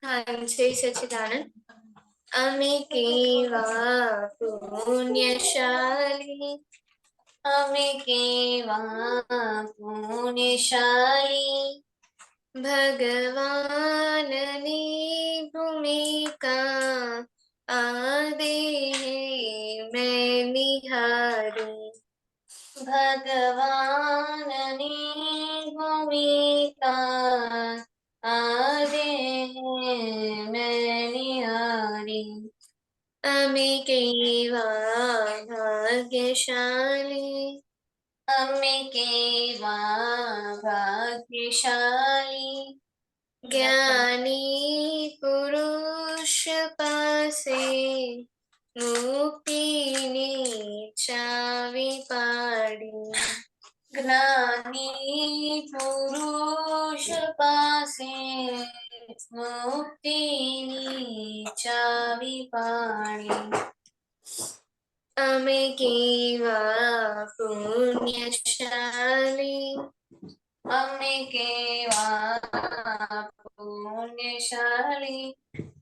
हाँ जय सच्चिदानंद। अमी केवा पुण्यशाली, अमी केवा पुण्यशाली, भगवाननी भूमिका आदे मैं निहारी, भगवाननी भूमिका आदे मैं निहारी, अमी केवा भाग्यशाली, अमी केवा भाग्यशाली, ज्ञानी पुरुष पासे मुक्तिनी चावी पाड़ी, ज्ञानी पुरुष पासे मुक्तिनी चावी पाड़ी, अमे केवा पुण्यशाली, अमे केवा पुण्यशाली,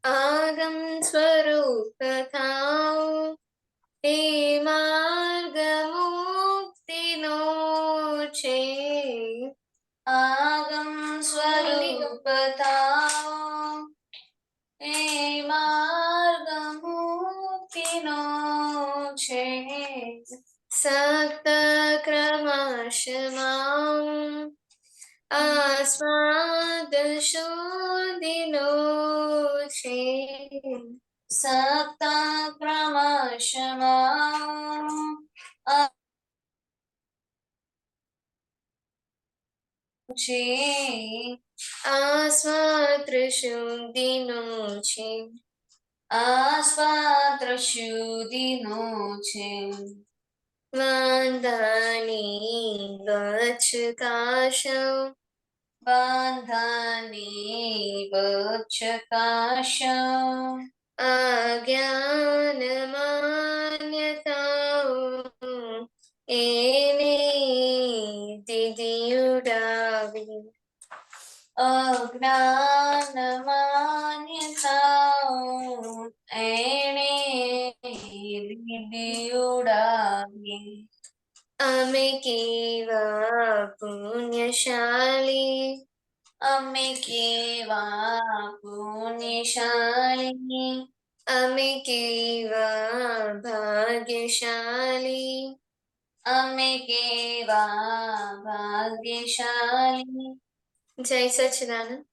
आगम स्वरूप थाओ ते मार्ग मुक्तिनो छे, आगम स्वरूप थाओ ते मार्ग मुक्तिनो छे, सक्त क्रमशमां आस्वाद शोधिनो छे, सक्त क्रमशमां छे, आस्वाद शुद्धिनो छे, आस्वाद शुद्धिनो छे, वांधानी गच्छ काशौ, वांधानी गच्छ काशौ, अज्ञान मान्यताओ एने दीदी उड़ावी, अज्ञान मान्यताओ एने दीदी उड़ावी, अमे केवा पुण्यशाली, अमे केवा पुण्यशाली, अमे केवा भाग्यशाली, अमे केवा भाग्यशाली। जय सच्चिदानंद।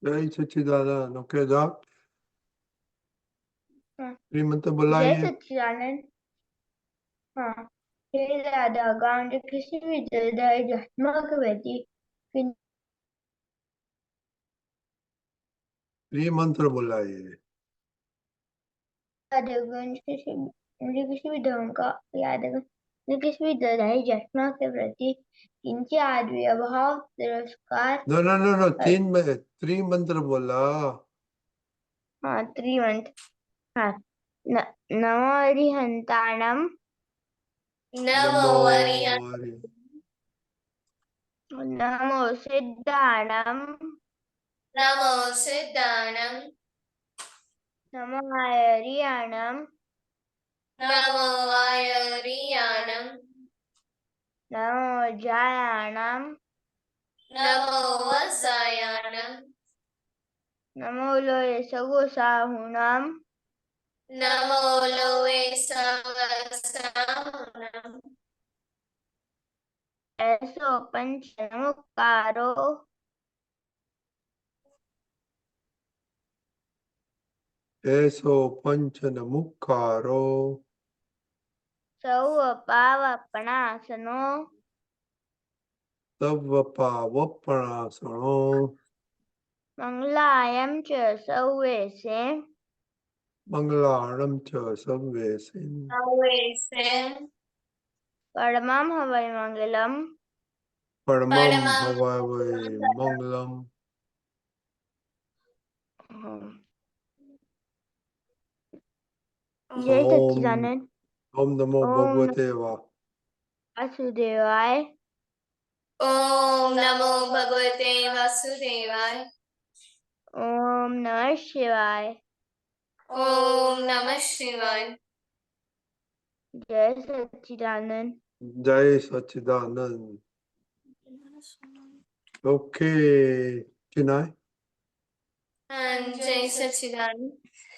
जय सच्चिदानंद। ओके जा श्रीमंत जय बुलाइए। सच्चिदानंद। हाँ, हे दादा गांव किसी भी दर्दाई जहमा के व्यक्ति श्रीमंत्र बुलाइए। यादवगंज मुझे किसी भी धर्म का यादवगंज मुझे किसी भी दर्दाई जहमा के प्रति इनके आदि अभाव तिरस्कार नो नो नो नो तीन में त्रिमंत्र बोला। हाँ त्रिमंत्र। हाँ नमो अरिहंताणम, नमो अरिहंताणम, नमो सिद्धाणम, नमो सिद्धाणम, नमो आयरियाणम, नमो आयरियाणम, नमो जायाणम, नमो वसायाणम, नमो लोये सगोसाहुणम, नमो लोवे सवसाहुणम, ऐसो पंच नमोकारो, ऐसो पंच नमुकारो, सौ पावपणासनो, तव पावपणासनो, मंगलायम च सौवेसे, मंगलारम च सव्येसिन, परमं हवै मंगलम, परमं भवावै मंगलम। जय ओम सच्चिदानंद। ओम नमो भगवते वासुदेवाय। वासुदेवाय। ओम नमो भगवते वासुदेवाय। वासुदेवाय। ओम नमः शिवाय। ओम नमः शिवाय। जय सच्चिदानंद। जय सच्चिदानंद। ओके चिनाई। जय सच्चिदानंद।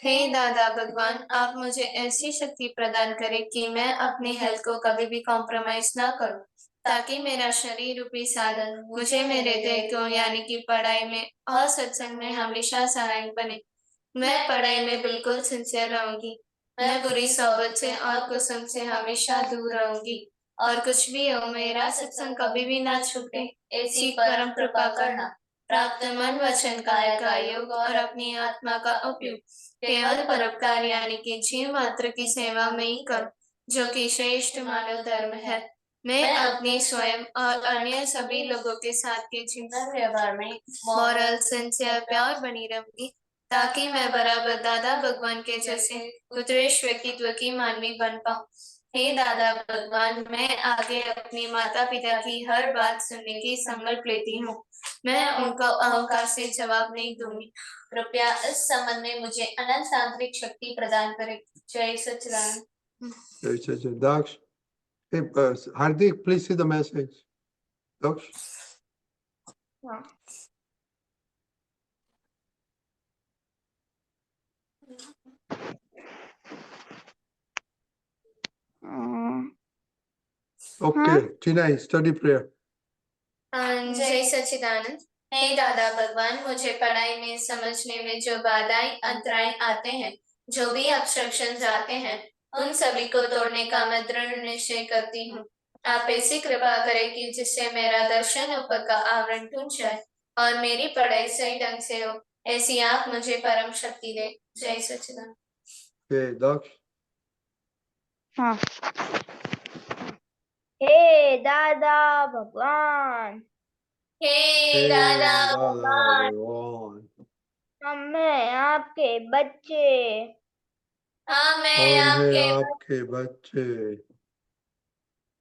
हे दादा भगवान, आप मुझे ऐसी शक्ति प्रदान करें कि मैं अपनी हेल्थ को कभी भी कॉम्प्रोमाइज ना करूं, ताकि मेरा शरीर रूपी साधन मुझे मेरे ध्येय को यानी कि पढ़ाई में और सत्संग में हमेशा सहायक बने। मैं पढ़ाई में बिल्कुल सिंसियर रहूंगी। मैं बुरी सोबत से और कुसुम से हमेशा दूर रहूंगी, और कुछ भी हो मेरा सत्संग कभी भी ना छूटे, ऐसी परम कृपा करना। प्राप्त मन वचन काया का योग और अपनी आत्मा का उपयोग केवल परोपकार यानी कि जीव मात्र की सेवा में ही करूं, जो कि श्रेष्ठ मानव धर्म है। मैं अपने स्वयं और अन्य सभी लोगों के साथ के जीवन व्यवहार में मॉरल सिंसियर प्यार बनी रहूंगी, ताकि मैं बराबर दादा भगवान के जैसे उत्कृष्ट व्यक्तित्व की मानवी बन पाऊं। हे दादा भगवान, मैं आगे अपने माता पिता की हर बात सुनने की संकल्प लेती हूँ। मैं उनको अहंकार से जवाब नहीं दूंगी। कृपया इस संबंध में मुझे अनंत तांत्रिक शक्ति प्रदान करें। जय सच्चिदानंद। जय सच्चिदानंद। Daksh. Hey, Hardik, please see the message. Daksh. हाँ। Okay, Chinai, study prayer. जय सच्चिदानंद। हे दादा भगवान, मुझे पढ़ाई में समझने में जो बाधाएं अंतराय आते हैं, जो भी ऑब्स्ट्रक्शंस आते हैं, उन सभी को तोड़ने का मैं दृढ़ निश्चय करती हूँ। आप ऐसी कृपा करें कि जिससे मेरा दर्शन ऊपर का आवरण टूट जाए और मेरी पढ़ाई सही ढंग से हो, ऐसी आप मुझे परम शक्ति दे। जय सच्चिदानंद। Okay, Daksh. हाँ। हे दादा भगवान, हे दादा दादा भगवान, भगवान, मैं आपके बच्चे, हाँ मैं हम हैं आपके आपके बच्चे,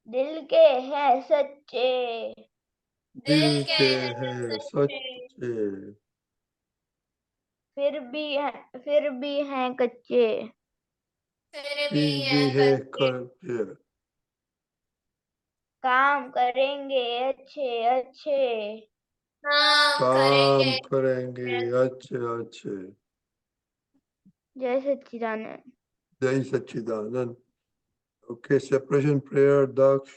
दिल के हैं सच्चे, दिल के हैं सच्चे, सच्चे, फिर भी हैं कच्चे, फिर फिर भी भी है कच्चे, कच्चे, काम करेंगे अच्छे अच्छे। काम काम करेंगे। करेंगे अच्छे अच्छे। जय सच्चिदानंद। जय सच्चिदानंद। Okay, separation prayer, Daksh.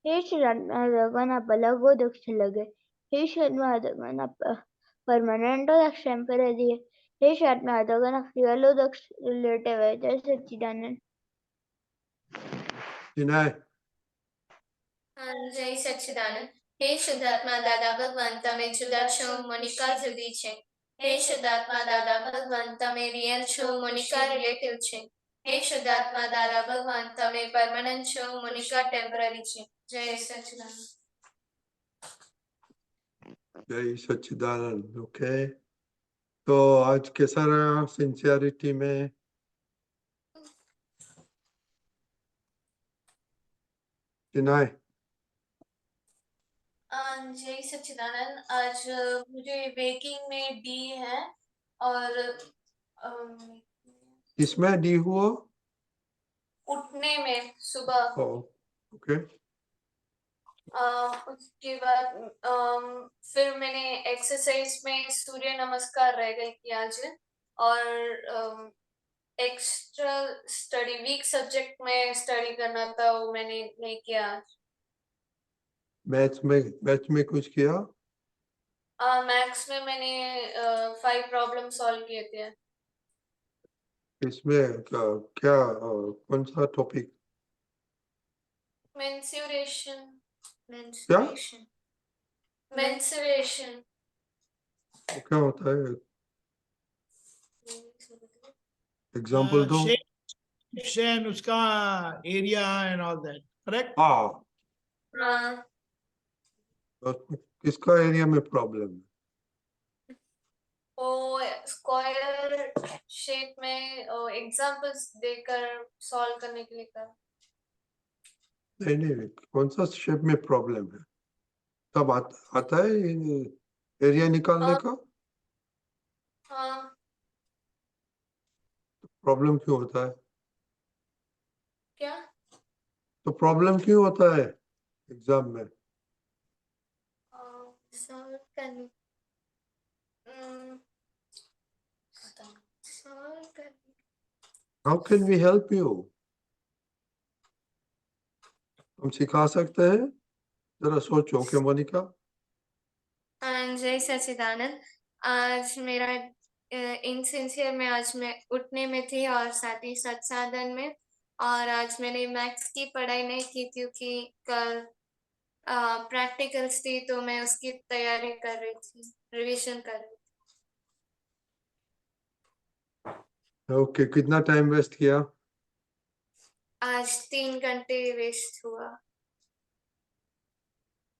हे श्रीनारायण आपल्याला दक्ष लगे, हे श्रीनारायण आप परमानेंट दक्ष टेम्पररी दिए, हे श्रीनारायण आप रियल दक्ष रिलेटिव है। जय सच्चिदानंद। Chinai. जय सच्चिदानंद। हे शुद्धात्मा दादा भगवान, તમે જુદા છો, મોનિકા જુદી છે। हे शुद्धात्मा दादा भगवान, તમે રિયલ છો, મોનિકા રિલેટિવ છે। हे शुद्धात्मा दादा भगवान, તમે પરમનન્ટ છો, મોનિકા ટેમ્પરરી છે। जय सच्चिदानंद। जय सच्चिदानंद। ओके, तो आज कैसा रहा सिंसियरिटी में? चिनाई। जय सच्चिदानंद। आज मुझे बेकिंग में डी है और किसमें डी हुआ? उठने में सुबह। ओके। उसके बाद फिर मैंने एक्सरसाइज में सूर्य नमस्कार रह गई थी आज, और एक्स्ट्रा स्टडी वीक सब्जेक्ट में स्टडी करना था, वो मैंने नहीं किया आज। मैथ्स में कुछ किया? मैथ्स में मैंने 5 प्रॉब्लम सॉल्व किए थे। इसमें क्या कौन सा टॉपिक? मेंस्ट्रुएशन। क्या? मेंस्ट्रुएशन क्या होता है? एग्जाम्पल दो। Shane, उसका area and all that, correct? हाँ, हाँ, तो किसका एरिया में प्रॉब्लम है? वो स्क्वायर शेप में एग्जांपल्स देकर सॉल्व करने के लिए कहा। नहीं नहीं, कौन सा शेप में प्रॉब्लम है? तब आता है एरिया निकालने का। हाँ, प्रॉब्लम क्यों होता है? क्या? तो प्रॉब्लम क्यों होता है एग्जाम में? सॉल्व करने सॉल्व करने how can we help you? हम सिखा सकते हैं? जरा सोचो के मोनिका। जय सच्चिदानंद। आज मेरा इनसिंसियर में आज मैं उठने में थी और साथ ही साथ साधन में, और आज मैंने मैथ्स की पढ़ाई नहीं की क्योंकि कल प्रैक्टिकल्स थी तो मैं उसकी तैयारी कर रही थी, रिवीजन कर रही थी। ओके, कितना टाइम वेस्ट किया? आज 3 घंटे वेस्ट हुआ।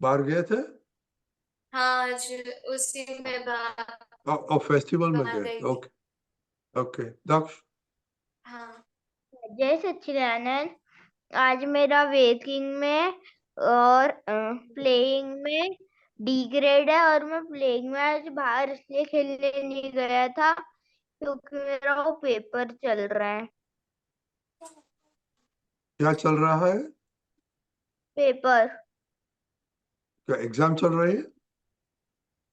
बाहर गए थे? हाँ, आज उसी में और फेस्टिवल में बाहर गए? गई थी। Okay okay. दक्ष? हाँ, जय सच्चिदानंद। आज मेरा वेकिंग में और प्लेइंग में डी ग्रेड है, और मैं प्लेइंग में आज बाहर इसलिए खेलने नहीं गया था क्योंकि मेरा वो पेपर चल रहा है। क्या चल रहा है? पेपर। क्या एग्जाम चल रही है?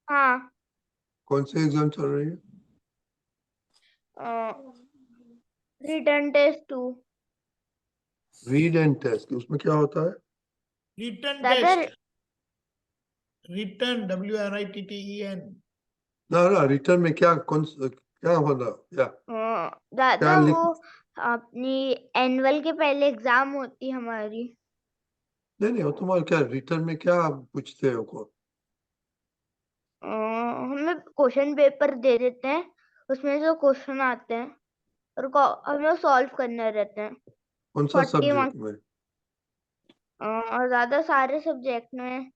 हाँ। कौन से एग्जाम चल रही है? Written test 2। Read and test, उसमें क्या होता है? Written दादा test. Written, WRITTEN. ना ना, रिटर्न में क्या क्या होना? क्या दादा लिख? वो अपनी एनुअल के पहले एग्जाम होती हमारी। नहीं नहीं, वो तुम्हारा क्या रिटर्न में क्या पूछते हो को? हमें क्वेश्चन पेपर दे देते हैं, उसमें जो क्वेश्चन आते हैं और हमें सॉल्व करने रहते हैं। कौन सा 40 सब्जेक्ट मार्क्स। में? और ज्यादा सारे सब्जेक्ट में।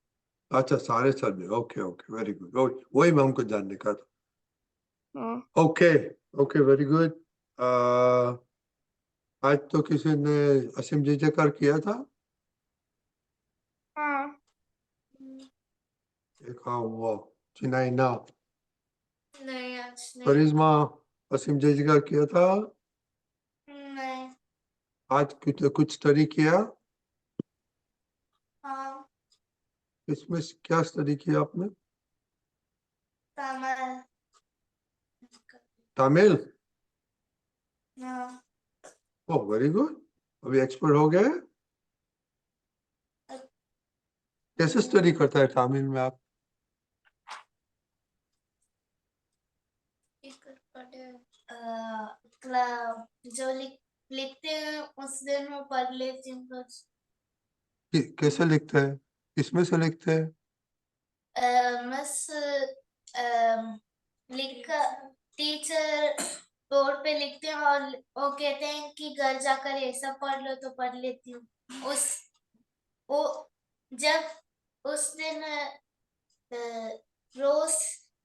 अच्छा, सारे subject. Okay okay, very good. वही मैं हमको जानने का था। हाँ। Okay okay, very good. आज तो किसी ने असीम जी जयकार किया था। हाँ। देखा हुआ चिनाई ना? नहीं आज नहीं। करिश्मा असीम जी जयकार किया था। नहीं। आज कुछ स्टडी किया? हाँ, इसमें क्या स्टडी किया आपने? तमिल। तमिल? हाँ, ओह वेरी गुड, अभी एक्सपर्ट हो गए। कैसे स्टडी करता है तमिल में आप? जो लिखते हैं उस दिन मैं पढ़ लेती हूँ बस। कैसे लिखते हैं? किसमें से लिखते हैं? बस लिख टीचर बोर्ड पे लिखते हैं और वो कहते हैं कि घर जाकर ये सब पढ़ लो, तो पढ़ लेती हूँ। वो जब उस दिन रोज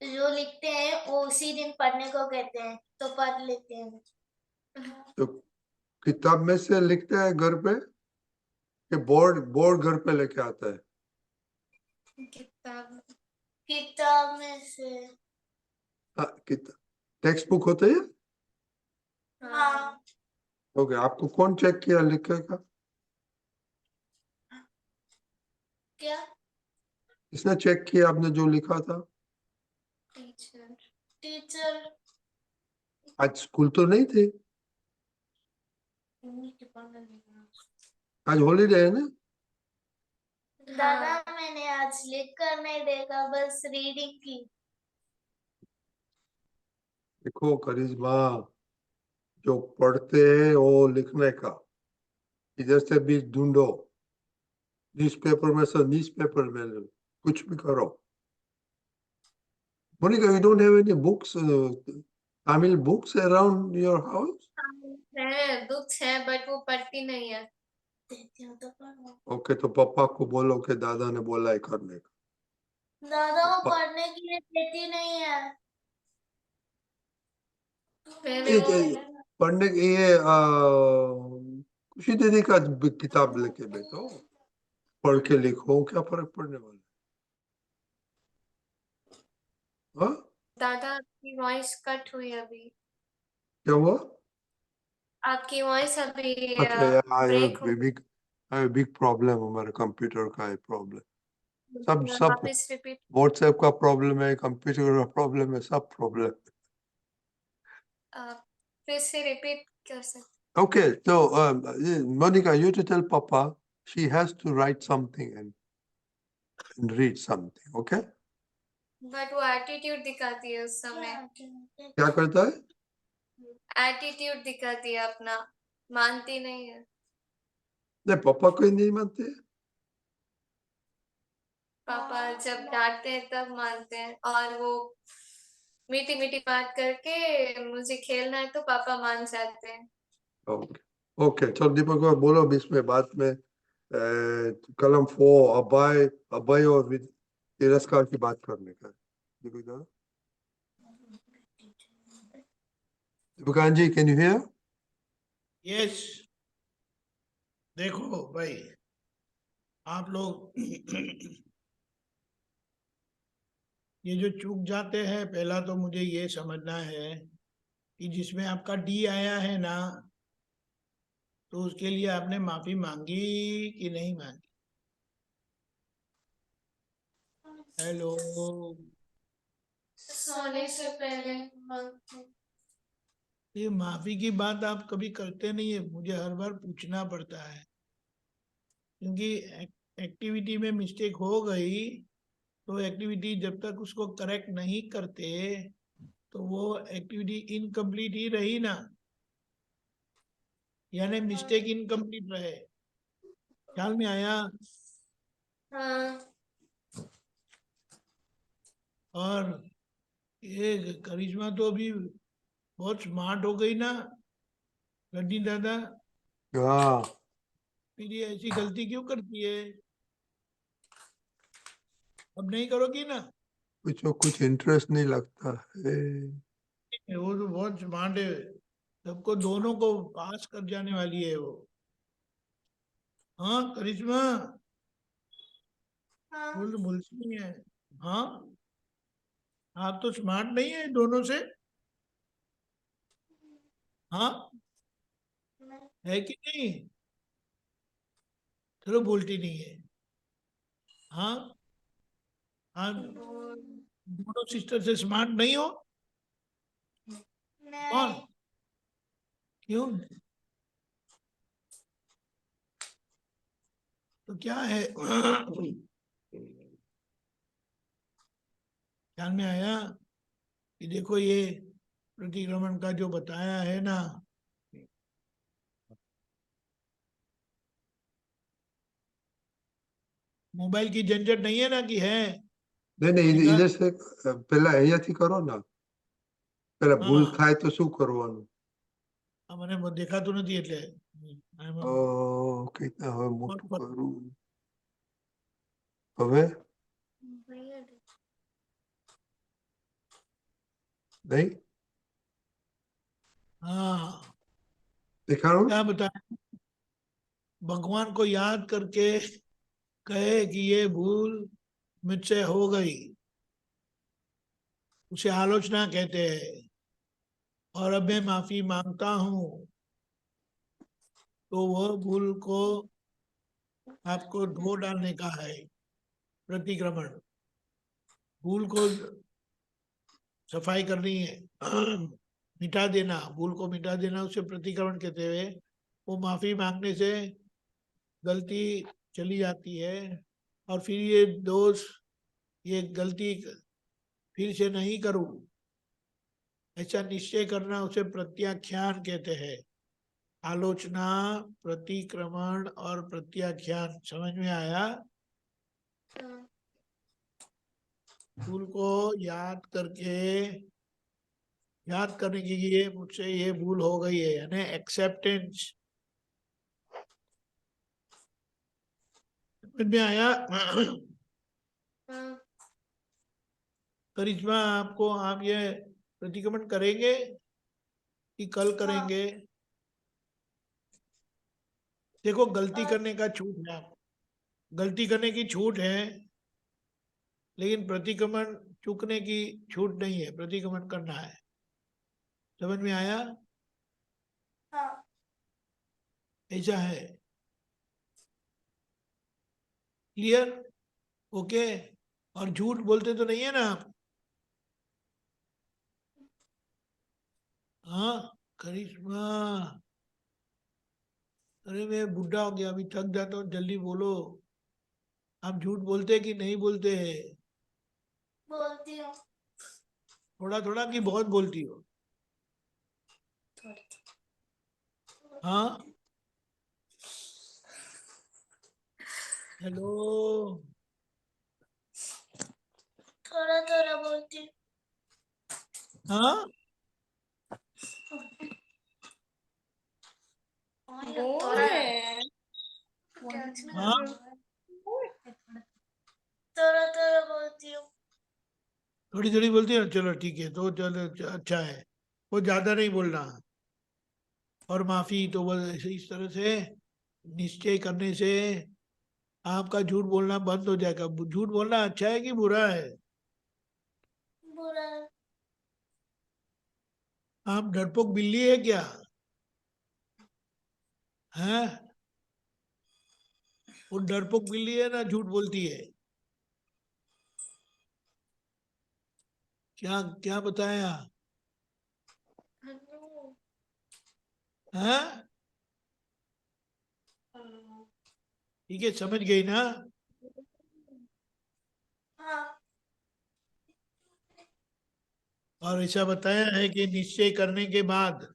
जो लिखते हैं वो उसी दिन पढ़ने को कहते हैं, तो पढ़ लेते हैं। तो किताब में से लिखते हैं घर पे कि बोर्ड बोर्ड घर पे लेके आता है? किताब में से। टेक्स्ट बुक होते हैं? हाँ। ओके, आपको कौन चेक किया लिखे का? क्या? किसने चेक किया आपने जो लिखा था? टीचर। टीचर। आज स्कूल तो नहीं थे? आज हॉलीडे है ना? दादा मैंने आज लिख कर नहीं देखा, बस रीडिंग की। देखो करिश्मा, जो पढ़ते हैं वो लिखने का, इधर से भी ढूंढो, न्यूज़पेपर में से न्यूज़पेपर में लो, कुछ भी करो। Monika, you don't have any books, Tamil books around your house? है, बुक्स है बट वो पढ़ती नहीं है। देती हूँ तो पढ़ो। ओके, तो पापा को बोलो कि दादा ने बोला है करने का। दादा वो पढ़ने के लिए देती नहीं है। पहले ये वो पढ़ने के ये खुशी दीदी का किताब लेके बैठो, पढ़ के लिखो, क्या फर्क पड़ने वाला है? हाँ, दादा आपकी वॉइस कट हुई अभी, क्या हुआ? आपकी वॉइस अभी अच्छा यार, ब्रेक हो बिग प्रॉब्लम, हमारे कंप्यूटर का है प्रॉब्लम। सब वापस रिपीट व्हाट्सएप का प्रॉब्लम है, कंप्यूटर का प्रॉब्लम है, सब प्रॉब्लम। फिर से रिपीट कर सकते Okay, so Monica, you to tell Papa she has to write something and read something, okay? But वो एटीट्यूड दिखाती है उस समय, क्या करता है? एटीट्यूड दिखाती है अपना, मानती नहीं है। नहीं, पापा को ही नहीं मानते। पापा जब डांटते हैं तब मानते हैं, और वो मीठी मीठी बात करके मुझे खेलना है तो पापा मान जाते हैं। ओके ओके, चलो दीपक को बोलो बीच में बात में कलम 4 अभय और तिरस्कार की बात करने का। दीपक दादा, दीपकान जी, कैन यू हियर? यस, देखो भाई, आप लोग ये जो चूक जाते हैं, पहला तो मुझे ये समझना है कि जिसमें आपका डी आया है ना, तो उसके लिए आपने माफी मांगी कि नहीं मांगी? हेलो, सोने से पहले मांगते हैं। ये माफी की बात आप कभी करते नहीं है, मुझे हर बार पूछना पड़ता है, क्योंकि एक्टिविटी में मिस्टेक हो गई तो एक्टिविटी जब तक उसको करेक्ट नहीं करते तो वो एक्टिविटी इनकम्प्लीट ही रही ना, यानी मिस्टेक इनकम्प्लीट रहे। ख्याल में आया? हाँ, और ये करिश्मा तो अभी बहुत स्मार्ट हो गई ना रजनी दादा, हाँ, फिर ये ऐसी गलती क्यों करती है? अब नहीं करोगी ना? कुछ इंटरेस्ट नहीं लगता है। वो तो बहुत स्मार्ट है, सबको दोनों को पास कर जाने वाली है वो। हाँ करिश्मा, हाँ, बोल तो बोलती नहीं है। हाँ, आप तो स्मार्ट नहीं है दोनों से। हाँ, है कि नहीं? चलो, बोलती नहीं है। हाँ, आप दोनों सिस्टर से स्मार्ट नहीं हो? कौन? क्यों? तो क्या है? ख्याल में आया कि देखो ये प्रतिक्रमण का जो बताया है ना, मोबाइल की झंझट नहीं है ना कि है? नहीं नहीं, निकाल। इधर से पहला અહીંયાથી કરો ना, पहला भूल हाँ, થાય તો શું કરવાનું? મને દેખાતું નથી એટલે कितना હવે મોટું કરું હવે? नहीं हाँ, दिखाऊं? क्या बताए, भगवान को याद करके कहे कि ये भूल मुझसे हो गई, उसे आलोचना कहते हैं, और अब मैं माफी मांगता हूँ, तो वह भूल को आपको धो डालने का है प्रतिक्रमण। भूल को सफाई करनी है, मिटा देना, भूल को मिटा देना, उसे प्रतिक्रमण कहते हुए वो माफी मांगने से गलती चली जाती है, और फिर ये दोष, ये गलती फिर से नहीं करूं, ऐसा निश्चय करना, उसे प्रत्याख्यान कहते हैं। आलोचना, प्रतिक्रमण और प्रत्याख्यान समझ में आया? भूल को याद करके, याद करने के लिए मुझसे ये भूल हो गई है, यानी एक्सेप्टेंस। समझ में आया? करिश्मा, आपको आप ये प्रतिक्रमण करेंगे? कि कल करेंगे। देखो गलती करने का छूट है, आप गलती करने की छूट है, लेकिन प्रतिक्रमण चूकने की छूट नहीं है, प्रतिक्रमण करना है। समझ में आया? ऐसा है। क्लियर? ओके। और झूठ बोलते तो नहीं है ना आप? हाँ करिश्मा, अरे मैं बुढ़ा हो गया, अभी थक जाता हूँ, जल्दी बोलो। आप झूठ बोलते कि नहीं बोलते हैं? बोलती हूँ। थोड़ा थोड़ा कि बहुत बोलती हो? हाँ हेलो, थोड़ा थोड़ा बोलती हूँ। हाँ हाँ थोड़ा थोड़ा बोलती हूँ। थोड़ी थोड़ी बोलती है, चलो ठीक है, तो चलो अच्छा है, वो ज्यादा नहीं बोलना। और माफी तो बस इस तरह से निश्चय करने से आपका झूठ बोलना बंद हो जाएगा। झूठ बोलना अच्छा है कि बुरा है? बुरा। आप डरपोक बिल्ली है क्या? हैं? वो डरपोक बिल्ली है ना, झूठ बोलती है। क्या क्या बताया? हैं? ठीक है, समझ गई ना? हाँ। और ऐसा बताया है कि निश्चय करने के बाद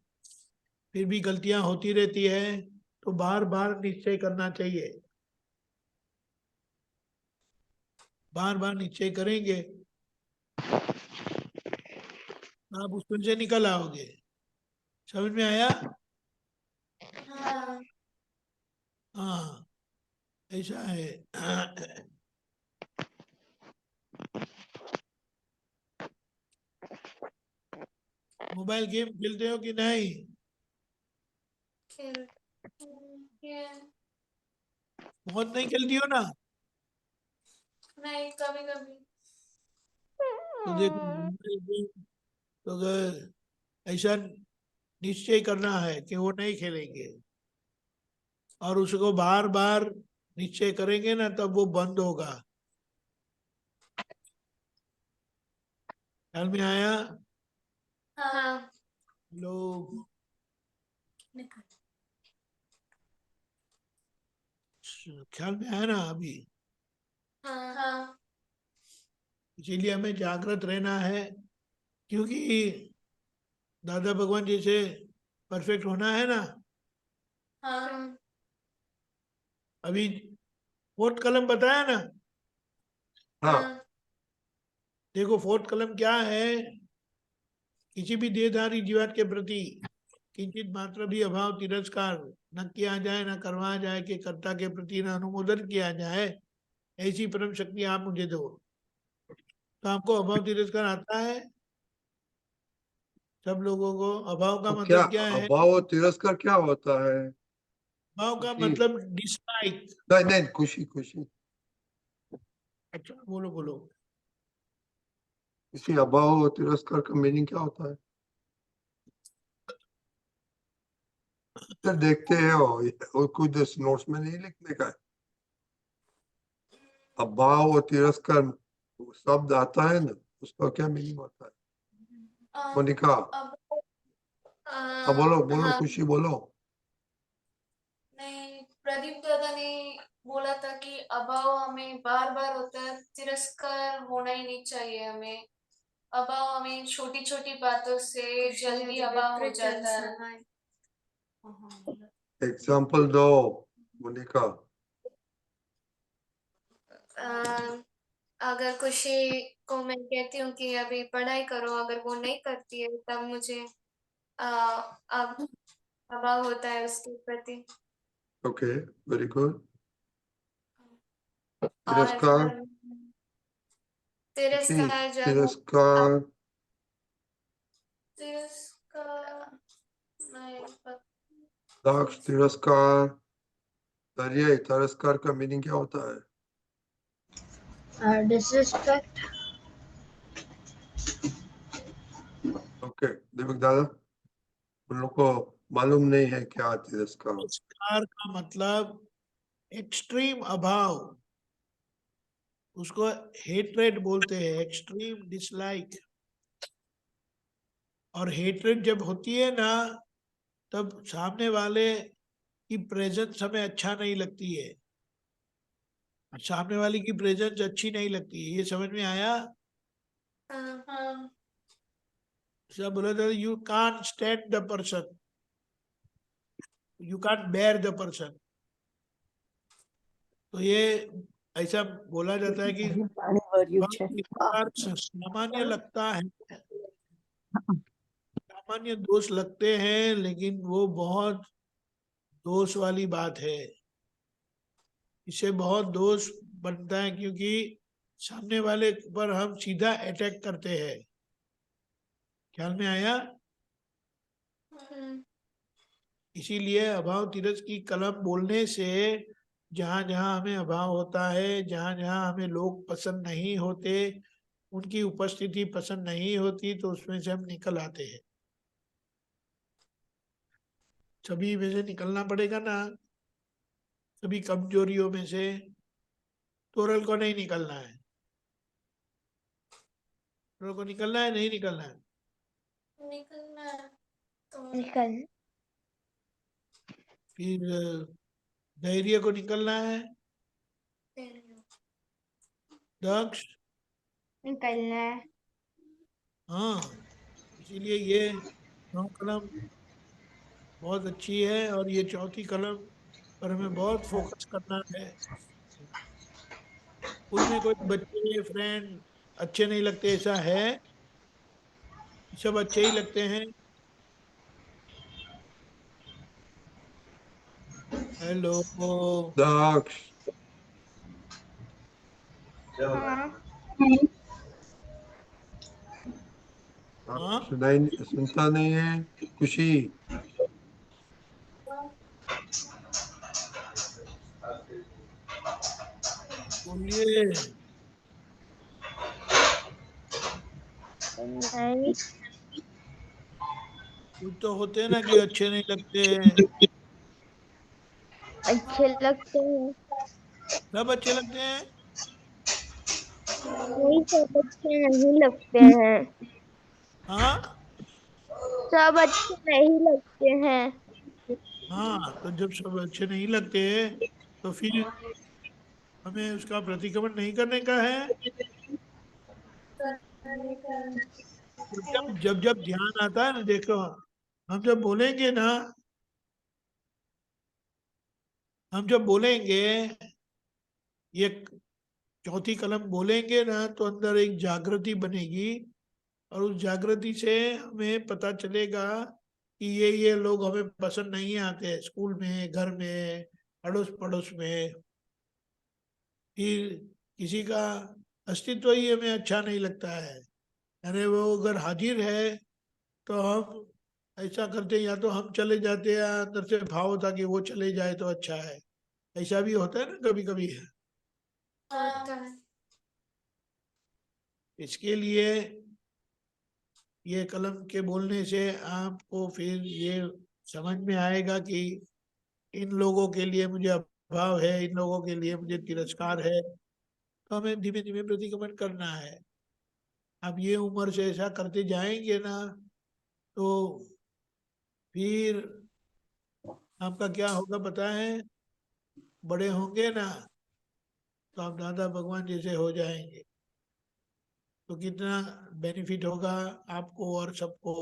फिर भी गलतियां होती रहती है, तो बार बार निश्चय करना चाहिए। बार बार निश्चय करेंगे, आप उसमें से निकल आओगे। समझ में आया? हाँ। हाँ ऐसा है। मोबाइल गेम खेलते हो कि नहीं? बहुत नहीं खेलती हो ना? नहीं, कभी कभी। तो देखो मोबाइल गेम, तो अगर ऐसा निश्चय करना है कि वो नहीं खेलेंगे, और उसको बार बार निश्चय करेंगे ना, तब वो बंद होगा। ख्याल में आया? हाँ। लोग ख्याल में आया ना अभी? हाँ। हाँ। इसीलिए हमें जागृत रहना है, क्योंकि दादा भगवान जैसे परफेक्ट होना है ना। हाँ। अभी फोर्थ कलम बताया ना? हाँ देखो फोर्थ कलम क्या है? किसी भी देहधारी जीवात के प्रति किंचित मात्र भी अभाव तिरस्कार न किया जाए, न करवाया जाए, कि कर्ता के प्रति न अनुमोदन किया जाए, ऐसी परम शक्ति आप मुझे दो। तो आपको अभाव तिरस्कार आता है? सब लोगों को अभाव का तो क्या मतलब क्या है? अभाव और तिरस्कार क्या होता है? अभाव का खुशी? मतलब डिसलाइक। नहीं नहीं, खुशी खुशी। अच्छा बोलो बोलो। इसी अभाव और तिरस्कार का मीनिंग क्या होता है? तो देखते हो, और कुछ नोट्स में नहीं लिखने का है। अभाव और तिरस्कार शब्द आता है ना, उसका क्या मीनिंग होता है? मोनिका, अब हाँ बोलो बोलो, हाँ। खुशी बोलो। नहीं, प्रदीप दादा ने बोला था कि अभाव हमें बार बार होता है, तिरस्कार होना ही नहीं चाहिए हमें। अभाव हमें छोटी छोटी बातों से जल्दी अभाव हो जाता है। एग्जाम्पल दो मोनिका। अ, अगर खुशी को मैं कहती हूँ कि अभी पढ़ाई करो, अगर वो नहीं करती है तब मुझे अब अभाव होता है उसके प्रति। Okay, very good. और तिरस्कार? तिरस्कार जब तिरस्कार? तिरस्कार दाक्ष तिरस्कार, दरिया तिरस्कार का मीनिंग क्या होता है? डिसरिस्पेक्ट। ओके दीपक दादा, उन लोग को मालूम नहीं है क्या तिरस्कार। तिरस्कार का मतलब एक्सट्रीम अभाव, उसको हेट्रेड बोलते हैं, एक्सट्रीम डिसलाइक। और हेट्रेड जब होती है ना, तब सामने वाले की प्रेजेंस हमें अच्छा नहीं लगती है, सामने वाले की प्रेजेंस अच्छी नहीं लगती है। ये समझ में आया? सब बोला था you can't stand the person, you can't bear the person. तो ये ऐसा बोला जाता है कि પાણી ભર્યું છે तिरस्कार सामान्य लगता है, सामान्य दोष लगते हैं, लेकिन वो बहुत दोष वाली बात है। इससे बहुत दोष बनता है, क्योंकि सामने वाले पर हम सीधा अटैक करते हैं। ख्याल में आया? इसीलिए अभाव तिरस की कलम बोलने से जहां जहां हमें अभाव होता है, जहां जहां हमें लोग पसंद नहीं होते, उनकी उपस्थिति पसंद नहीं होती, तो उसमें से हम निकल आते हैं। सभी में से निकलना पड़ेगा ना, सभी कमजोरियों में से तोरल को नहीं निकलना है। तोरल को निकलना है, नहीं निकलना है? निकल। फिर धैर्य को निकलना है, दक्ष। निकलना है। हाँ, इसीलिए ये 9 कलम बहुत अच्छी है, और ये चौथी कलम पर हमें बहुत फोकस करना है। स्कूल में कोई बच्चे फ्रेंड अच्छे नहीं लगते ऐसा है? सब अच्छे ही लगते हैं। हेलो। दाक्ष हाँ। हाँ, सुनता नहीं है। खुशी बोलिए। नहीं। कुछ तो होते हैं ना कि अच्छे नहीं लगते हैं। अच्छे लगते हैं। सब अच्छे लगते हैं? नहीं, सब अच्छे नहीं लगते हैं। हाँ। सब अच्छे नहीं लगते हैं। हाँ, तो जब सब अच्छे नहीं लगते तो फिर हमें उसका प्रतिक्रमण नहीं करने का है। जब जब जब ध्यान आता है ना, देखो, हम जब बोलेंगे ना, हम जब बोलेंगे, ये चौथी कलम बोलेंगे ना, तो अंदर एक जागृति बनेगी, और उस जागृति से हमें पता चलेगा कि ये लोग हमें पसंद नहीं आते, स्कूल में, घर में, अड़ोस पड़ोस में। फिर किसी का अस्तित्व ही हमें अच्छा नहीं लगता है। अरे वो अगर हाजिर है तो हम ऐसा करते हैं, या तो हम चले जाते हैं, अंदर से भाव होता कि वो चले जाए तो अच्छा है। ऐसा भी होता है ना कभी कभी। इसके लिए ये कलम के बोलने से आपको फिर ये समझ में आएगा कि इन लोगों के लिए मुझे अभाव है, इन लोगों के लिए मुझे तिरस्कार है, तो हमें धीमे धीमे प्रतिक्रमण करना है। अब ये उम्र से ऐसा करते जाएंगे ना, तो फिर आपका क्या होगा पता है? बड़े होंगे ना, तो आप दादा भगवान जैसे हो जाएंगे, तो कितना बेनिफिट होगा आपको और सबको,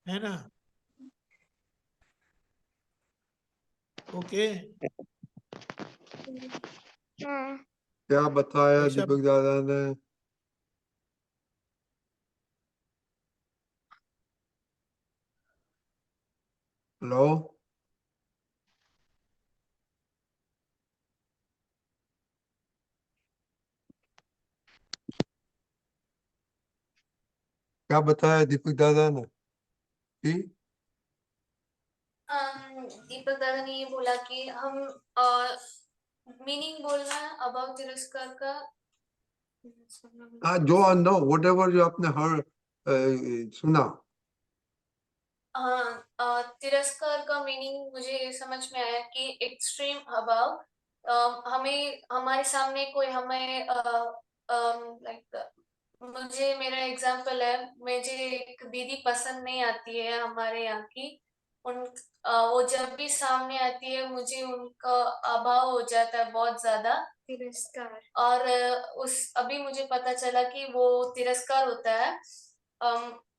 है ना? ओके। हाँ। क्या बताया ऐसा दीपक दादा ने? हेलो क्या बताया दीपक दादा ने? कि दीपक दादा ने ये बोला कि हम मीनिंग बोलना है अबाउट तिरस्कार का। जो नो whatever जो आपने सुना। हाँ, तिरस्कार का मीनिंग मुझे ये समझ में आया कि एक्सट्रीम अबाव। हमें हमारे सामने कोई हमें लाइक मुझे मेरा एग्जांपल है, मुझे एक दीदी पसंद नहीं आती है हमारे यहाँ की। वो जब भी सामने आती है मुझे उनका अभाव हो जाता है बहुत ज्यादा, तिरस्कार। और अभी मुझे पता चला कि वो तिरस्कार होता है।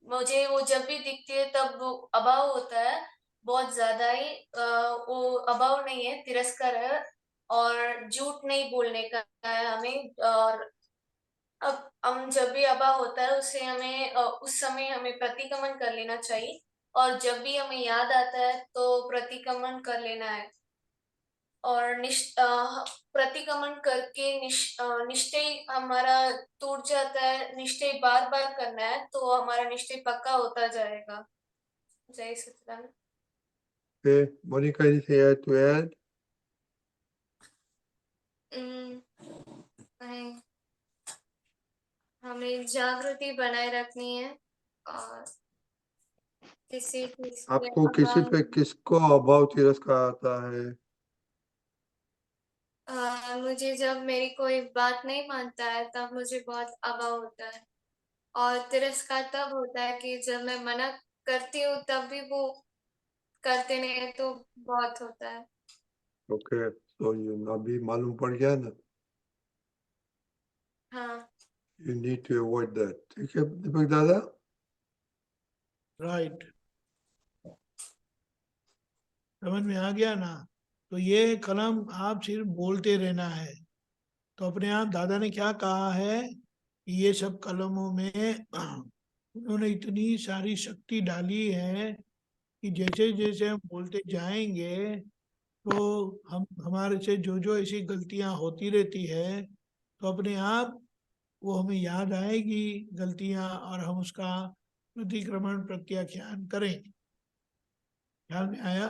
मुझे वो जब भी दिखती है तब वो अभाव होता है बहुत ज्यादा ही। वो अभाव नहीं है, तिरस्कार है। और झूठ नहीं बोलने का है हमें। और अब हम जब भी अभाव होता है उसे हमें उस समय हमें प्रतिक्रमण कर लेना चाहिए। और जब भी हमें याद आता है तो प्रतिक्रमण कर लेना है। और प्रतिक्रमण करके निश्चय हमारा टूट जाता है। निश्चय बार बार करना है तो हमारा निश्चय पक्का होता जाएगा। जय सच्चिदानंद। Okay, Monica, anything to add? नहीं, हमें जागृति बनाए रखनी है। और किसी आपको किसी पे किसको अभाव तिरस्कार आता है? मुझे जब मेरी कोई बात नहीं मानता है तब मुझे बहुत अभाव होता है। और तिरस्कार तब होता है कि जब मैं मना करती हूँ तब भी वो करते नहीं है तो बहुत होता है। ओके, तो ये अभी मालूम पड़ गया ना? हाँ। You need to avoid that. ठीक है दीपक दादा? राइट, समझ में आ गया ना? तो ये कलम आप सिर्फ बोलते रहना है। तो अपने आप दादा ने क्या कहा है कि ये सब कलमों में उन्होंने इतनी सारी शक्ति डाली है कि जैसे जैसे हम बोलते जाएंगे तो हम हमारे से जो जो ऐसी गलतियां होती रहती है तो अपने आप वो हमें याद आएगी गलतियां, और हम उसका प्रतिक्रमण प्रत्याख्यान करेंगे। ख्याल में आया?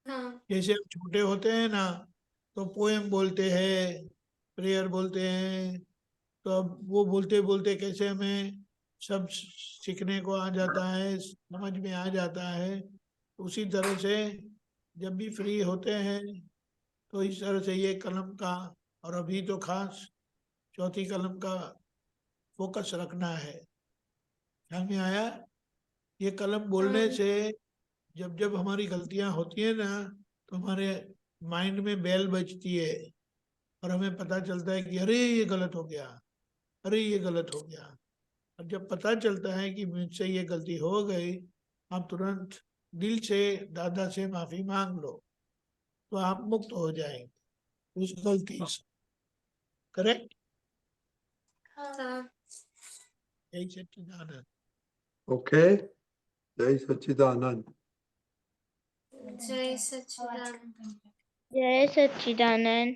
हाँ। जैसे हम छोटे होते हैं ना तो पोएम बोलते हैं, प्रेयर बोलते हैं, तो अब वो बोलते बोलते कैसे हमें सब सीखने को आ जाता है, समझ में आ जाता है। उसी तरह से जब भी फ्री होते हैं तो इस तरह से ये कलम का, और अभी तो खास चौथी कलम का फोकस रखना है। ख्याल में आया? ये कलम बोलने से जब जब हमारी गलतियां होती है ना तो हमारे माइंड में बेल बजती है और हमें पता चलता है कि अरे ये गलत हो गया, अरे ये गलत हो गया। और जब पता चलता है कि मुझसे ये गलती हो गई, आप तुरंत दिल से दादा से माफी मांग लो तो आप मुक्त हो जाएंगे उस गलती से। करेक्ट? हाँ। यही सच्चिदानंद। ओके, जय सच्चिदानंद। जय सच्चिदानंद। जय सच्चिदानंद।